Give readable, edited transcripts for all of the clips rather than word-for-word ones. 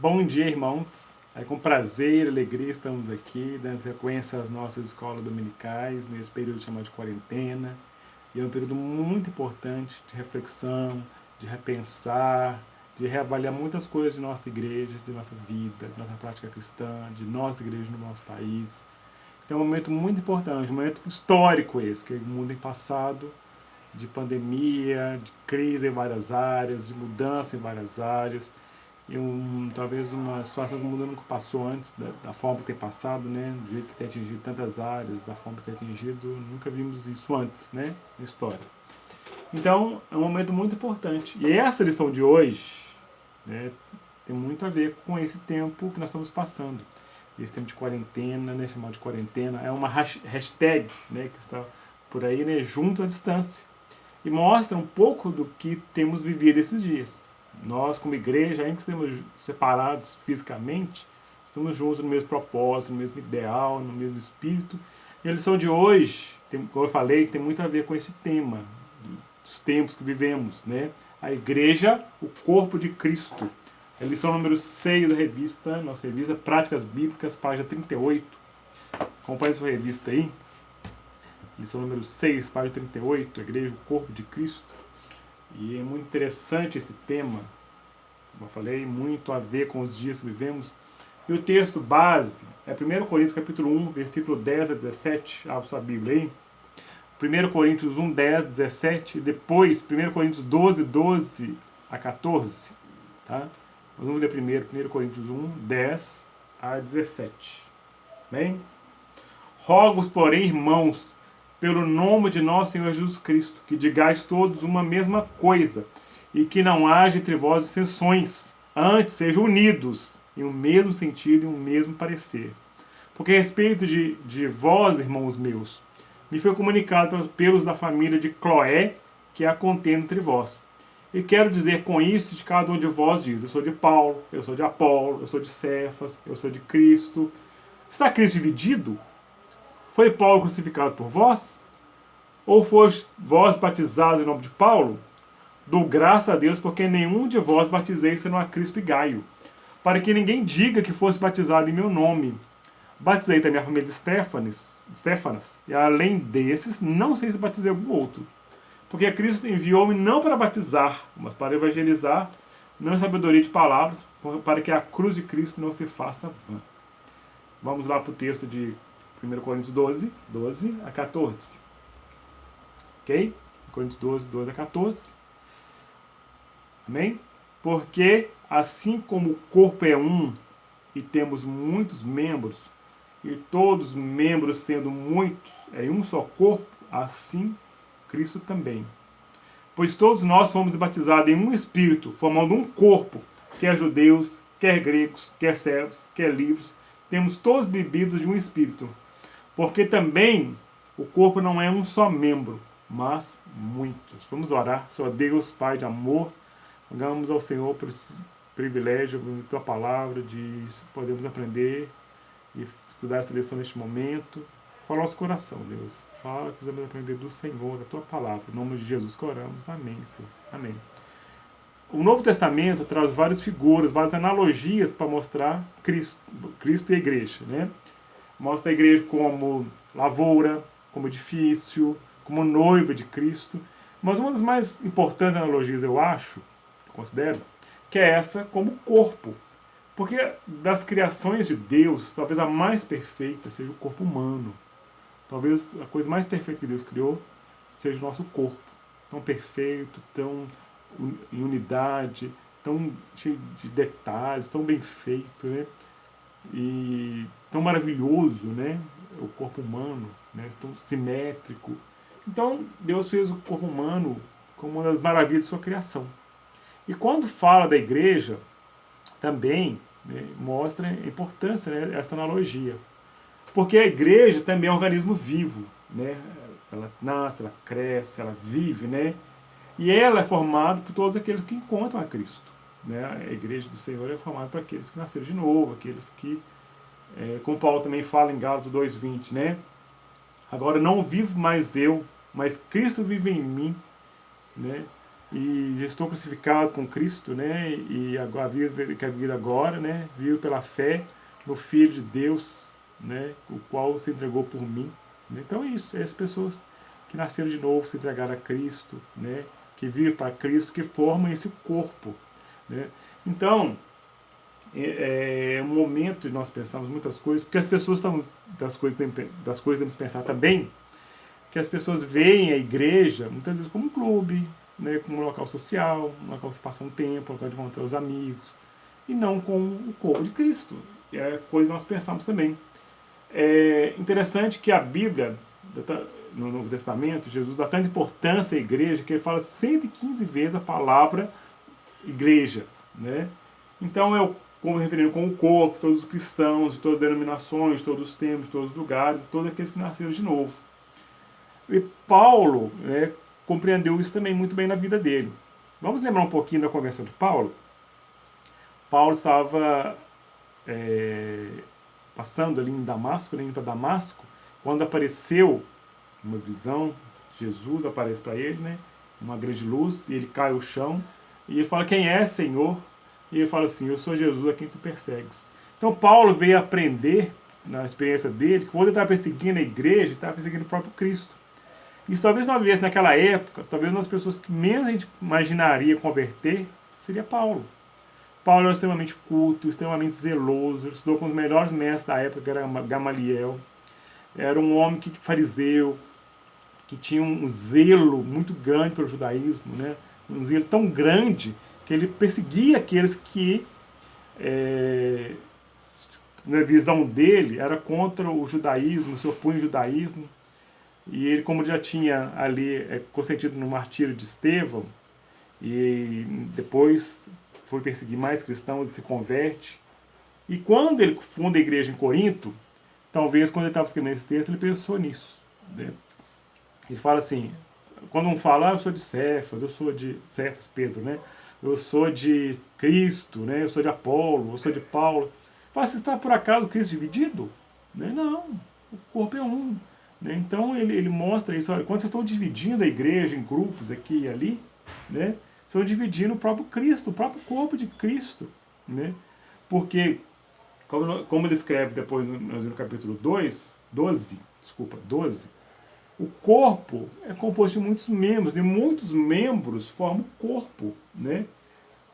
Bom dia, irmãos. É com prazer e alegria estamos aqui, dando sequência às nossas escolas dominicais, nesse período chamado de quarentena. E é um período muito importante de reflexão, de repensar, de reavaliar muitas coisas de nossa igreja, de nossa vida, de nossa prática cristã, de nossa igreja no nosso país. Então é um momento muito importante, um momento histórico esse, que o mundo tem passado, de pandemia, de crise em várias áreas, de mudança em várias áreas e talvez uma situação que o mundo nunca passou antes, da forma que tem passado, né? Do jeito que tem atingido tantas áreas, da forma que tem atingido, nunca vimos isso antes, né? Na história. Então, é um momento muito importante. E essa lição de hoje, né, tem muito a ver com esse tempo que nós estamos passando. Esse tempo de quarentena, né, chamado de quarentena, é uma hashtag, né, que está por aí, né, juntos à distância. E mostra um pouco do que temos vivido esses dias. Nós, como igreja, ainda que estamos separados fisicamente, estamos juntos no mesmo propósito, no mesmo ideal, no mesmo espírito. E a lição de hoje, como eu falei, tem muito a ver com esse tema dos tempos que vivemos, né? A igreja, o corpo de Cristo. A lição número 6 da revista, nossa revista Práticas Bíblicas, página 38. Acompanhe sua revista aí. Lição número 6, página 38, a igreja, o corpo de Cristo. E é muito interessante esse tema, como eu falei, muito a ver com os dias que vivemos. E o texto base é 1 Coríntios capítulo 1, versículo 10 a 17. Abra sua Bíblia aí. 1 Coríntios 1, 10, 17. E depois 1 Coríntios 12, 12 a 14. Tá? Vamos ler primeiro 1 Coríntios 1, 10 a 17. Bem? Rogo-vos, porém, irmãos, pelo nome de nosso Senhor Jesus Cristo, que digais todos uma mesma coisa, e que não haja entre vós dissensões, antes sejam unidos em um mesmo sentido e um mesmo parecer. Porque a respeito de vós, irmãos meus, me foi comunicado pelos da família de Cloé, que há contenda entre vós. E quero dizer com isso de cada um de vós diz, eu sou de Paulo, eu sou de Apolo, eu sou de Cefas, eu sou de Cristo. Está Cristo dividido? Foi Paulo crucificado por vós? Ou foste vós batizados em nome de Paulo? Dou graça a Deus, porque nenhum de vós batizei senão a Crispo e Gaio, para que ninguém diga que fosse batizado em meu nome. Batizei também a família de Stefanas, e além desses, não sei se batizei algum outro. Porque Cristo enviou-me não para batizar, mas para evangelizar, não em sabedoria de palavras, para que a cruz de Cristo não se faça vã. Vamos lá para o texto de 1 Coríntios 12, 12 a 14. Ok? Coríntios 12, 12 a 14. Amém? Porque assim como o corpo é um e temos muitos membros, e todos os membros sendo muitos em um só corpo, assim Cristo também. Pois todos nós fomos batizados em um Espírito, formando um corpo, quer judeus, quer gregos, quer servos, quer livres, temos todos bebidos de um Espírito. Porque também o corpo não é um só membro, mas muitos. Vamos orar. Só Deus, Pai de amor, rogamos ao Senhor por esse privilégio, por tua palavra, de podermos aprender e estudar essa lição neste momento. Fala ao nosso coração, Deus. Fala que precisamos aprender do Senhor, da tua palavra. Em nome de Jesus que oramos. Amém, Senhor. Amém. O Novo Testamento traz várias figuras, várias analogias para mostrar Cristo e a igreja, né? Mostra a igreja como lavoura, como edifício, como noiva de Cristo. Mas uma das mais importantes analogias, eu acho, eu considero, que é essa como corpo. Porque das criações de Deus, talvez a mais perfeita seja o corpo humano. Talvez a coisa mais perfeita que Deus criou seja o nosso corpo. Tão perfeito, tão em unidade, tão cheio de detalhes, tão bem feito, né? E tão maravilhoso, né? O corpo humano, né? Tão simétrico. Então, Deus fez o corpo humano como uma das maravilhas de sua criação. E quando fala da igreja, também, né, mostra a importância, né, essa analogia. Porque a igreja também é um organismo vivo, né? Ela nasce, ela cresce, ela vive, né? E ela é formada por todos aqueles que encontram a Cristo. Né? A igreja do Senhor é formada por aqueles que nasceram de novo, aqueles que, como Paulo também fala em Gálatas 2,20, né? Agora não vivo mais eu, mas Cristo vive em mim, né? e já estou crucificado com Cristo, né? E agora vivo que a vida agora, né? Vivo pela fé no Filho de Deus, né? O qual se entregou por mim. Né? Então é isso, é as pessoas que nasceram de novo, se entregaram a Cristo, né? Que vivem para Cristo, que formam esse corpo, né? Então é um momento de nós pensarmos muitas coisas, porque as pessoas estão das coisas temos que pensar também, que as pessoas veem a igreja muitas vezes como um clube, né, como um local social, um local que você passa um tempo, um local de encontrar os amigos, e não com o corpo de Cristo. É coisa que nós pensamos também. É interessante que a Bíblia, no Novo Testamento, Jesus dá tanta importância à igreja que ele fala 115 vezes a palavra igreja, né? Então como referindo com o corpo, todos os cristãos, de todas as denominações, de todos os tempos, de todos os lugares, todos aqueles que nasceram de novo. E Paulo, né, compreendeu isso também muito bem na vida dele. Vamos lembrar um pouquinho da conversão de Paulo? Paulo estava passando ali em Damasco, indo para Damasco, quando apareceu uma visão, Jesus aparece para ele, né, uma grande luz, e ele cai ao chão, e ele fala, quem é, Senhor? E ele fala assim, eu sou Jesus a quem tu persegues. Então Paulo veio aprender, na experiência dele, que quando ele estava perseguindo a igreja, ele estava perseguindo o próprio Cristo. Isso talvez nós vivesse naquela época, talvez uma das pessoas que menos a gente imaginaria converter, seria Paulo. Paulo era extremamente culto, extremamente zeloso, ele estudou com os melhores mestres da época, que era Gamaliel. Era um homem fariseu, que tinha um zelo muito grande pelo judaísmo, né? Um zelo tão grande que ele perseguia aqueles que, na visão dele, era contra o judaísmo, se opunha ao judaísmo. E ele, como já tinha ali consentido no martírio de Estevão, e depois foi perseguir mais cristãos e se converte. E quando ele funda a igreja em Corinto, talvez quando ele estava escrevendo esse texto, ele pensou nisso. Né? Ele fala assim, quando um fala, eu sou de Cefas, Pedro, né? Eu sou de Cristo, né? Eu sou de Apolo, eu sou de Paulo. Fala, se está por acaso Cristo dividido? Né? Não, o corpo é um. Né? Então ele mostra isso, olha, quando vocês estão dividindo a igreja em grupos aqui e ali, né? Estão dividindo o próprio Cristo, o próprio corpo de Cristo. Né? Porque, como ele escreve depois no capítulo 12, o corpo é composto de muitos membros, e muitos membros formam o corpo, né?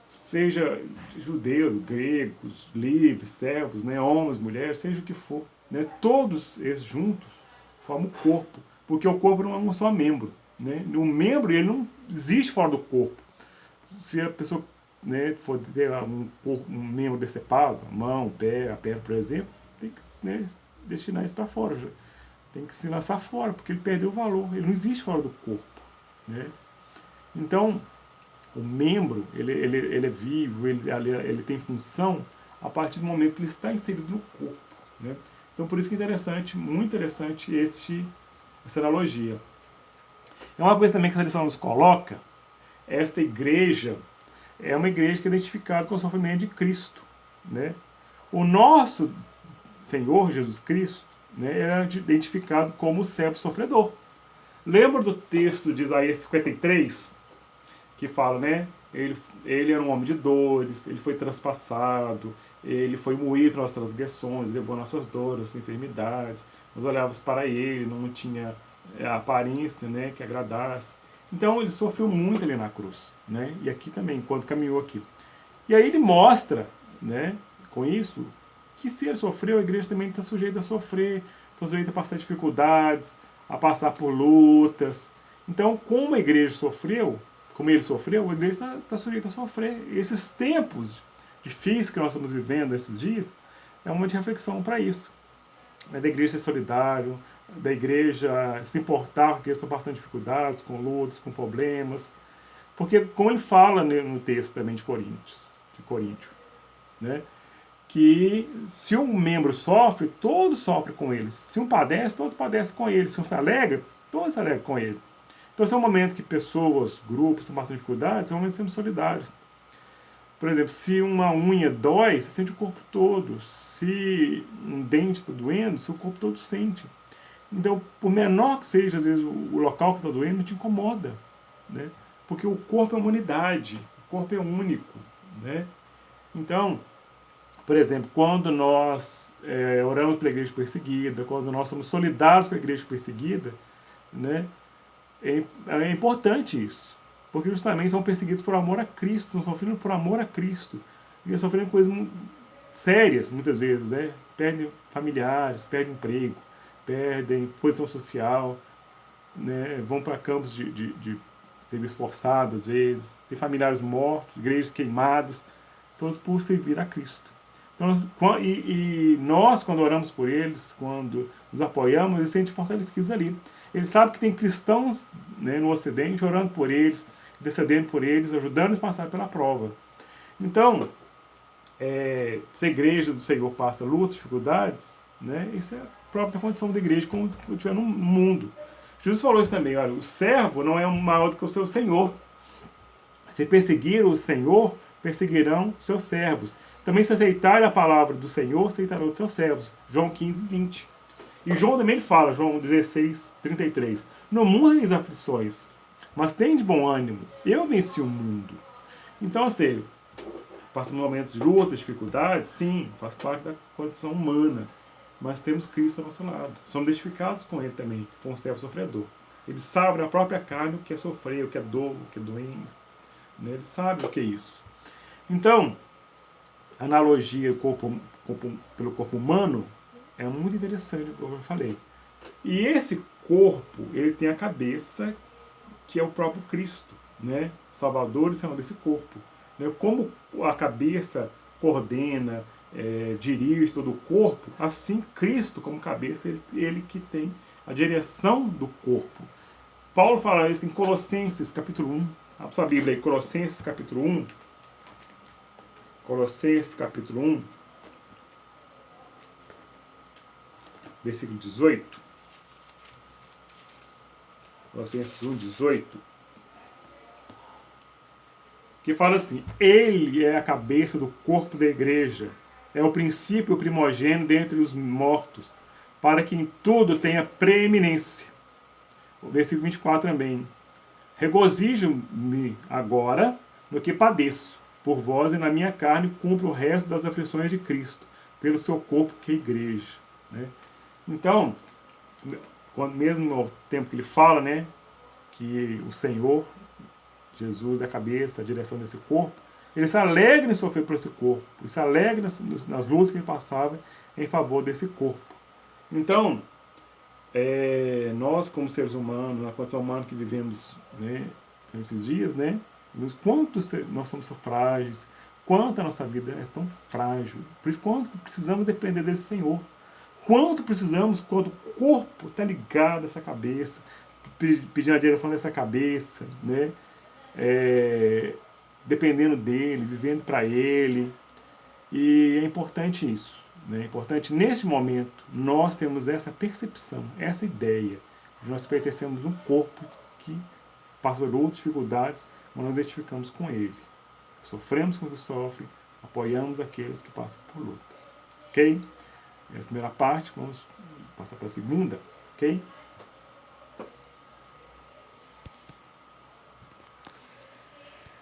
Seja judeus, gregos, livres, servos, né? Homens, mulheres, seja o que for. Né? Todos esses juntos formam o corpo, porque o corpo não é um só membro. Né? O membro ele não existe fora do corpo. Se a pessoa, né, for ter um membro decepado, a mão, o pé, a perna, por exemplo, tem que, né, destinar isso para fora. Tem que se lançar fora, porque ele perdeu o valor. Ele não existe fora do corpo. Né? Então, o membro, ele é vivo, ele tem função a partir do momento que ele está inserido no corpo. Né? Então, por isso que é interessante, muito interessante essa analogia. É uma coisa também que a lição nos coloca, esta igreja é uma igreja que é identificada com o sofrimento de Cristo. Né? O nosso Senhor Jesus Cristo, né, era identificado como o servo sofredor. Lembra do texto de Isaías 53, que fala, né? Ele era um homem de dores, ele foi transpassado, ele foi moído pelas transgressões, levou nossas dores, enfermidades. Nós olhávamos para ele, não tinha a aparência, né, que agradasse. Então ele sofreu muito ali na cruz, né? E aqui também, enquanto caminhou aqui. E aí ele mostra, né, com isso, que se ele sofreu, a igreja também está sujeita a sofrer, está sujeita a passar dificuldades, a passar por lutas. Então, como a igreja sofreu, como ele sofreu, a igreja está sujeita a sofrer. E esses tempos difíceis que nós estamos vivendo esses dias, é uma de reflexão para isso. Da igreja ser solidário, da igreja se importar com que eles estão passando dificuldades, com lutas, com problemas. Porque, como ele fala no texto também de Coríntio, né? Que se um membro sofre, todos sofrem com ele. Se um padece, todos padecem com ele. Se um se alegra, todos se alegram com ele. Então esse é um momento que pessoas, grupos, estão passando dificuldades, é um momento de sermos solidários. Por exemplo, se uma unha dói, você sente o corpo todo. Se um dente está doendo, seu corpo todo sente. Então, por menor que seja, às vezes, o local que está doendo, não te incomoda. Né? porque o corpo é uma unidade, o corpo é único, né? Então, por exemplo, quando nós oramos pela igreja perseguida, quando nós somos solidários com a igreja perseguida, né, é importante isso, porque justamente são perseguidos por amor a Cristo, estão sofrendo por amor a Cristo, e estão sofrendo coisas sérias, muitas vezes, né? Perdem familiares, perdem emprego, perdem posição social, né? Vão para campos de serviço forçado, às vezes, tem familiares mortos, igrejas queimadas, todos por servir a Cristo. Então, nós, quando oramos por eles, quando nos apoiamos, eles se sentem fortalecidos ali. Eles sabem que tem cristãos, né, no Ocidente orando por eles, intercedendo por eles, ajudando-os a passar pela prova. Então, se a igreja do Senhor passa lutas, dificuldades, né, isso é a própria condição da igreja como estiver no mundo. Jesus falou isso também, olha, o servo não é maior do que o seu senhor. Se perseguir o Senhor, perseguirão seus servos. Também se aceitarem a palavra do Senhor, aceitarão dos seus servos. João 15, 20. E João também fala, João 16, 33. No mundo tereis aflições, mas tem de bom ânimo. Eu venci o mundo. Então, assim, passamos momentos de lutas, dificuldades, sim, faz parte da condição humana. Mas temos Cristo ao nosso lado. Somos identificados com Ele também, que foi um servo sofredor. Ele sabe na própria carne o que é sofrer, o que é dor, o que é doença. Né? Ele sabe o que é isso. Então, a analogia pelo corpo humano é muito interessante, como eu falei. E esse corpo, ele tem a cabeça, que é o próprio Cristo, né? Salvador e Senhor desse corpo. Né? Como a cabeça coordena, dirige todo o corpo, assim Cristo, como cabeça, ele que tem a direção do corpo. Paulo fala isso em Colossenses, capítulo 1. A sua Bíblia aí, Colossenses, capítulo 1. Colossenses, capítulo 1. Versículo 18. Colossenses 1, 18. Que fala assim: Ele é a cabeça do corpo da igreja, é o princípio o primogênito dentre os mortos, para que em tudo tenha preeminência. O versículo 24 também. Regozijo-me agora no que padeço, por vós e na minha carne cumpro o resto das aflições de Cristo, pelo seu corpo que é a igreja. Né? Então, mesmo ao tempo que ele fala, né, que o Senhor, Jesus é a cabeça, a direção desse corpo, ele se alegra em sofrer por esse corpo, ele se alegra nas lutas que ele passava em favor desse corpo. Então, nós como seres humanos, na condição humana que vivemos, né, nesses dias, né, vemos quanto nós somos frágeis, quanto a nossa vida é tão frágil, por isso quanto precisamos depender desse Senhor, quanto precisamos, quando o corpo está ligado a essa cabeça, pedindo a direção dessa cabeça, né, dependendo dele, vivendo para ele, e é importante isso. É importante, neste momento, nós temos essa percepção, essa ideia, de nós pertencemos a um corpo que passa por outras dificuldades, mas nós identificamos com ele. Sofremos com o que sofre, apoiamos aqueles que passam por lutas. Ok? Essa é a primeira parte, vamos passar para a segunda. Ok?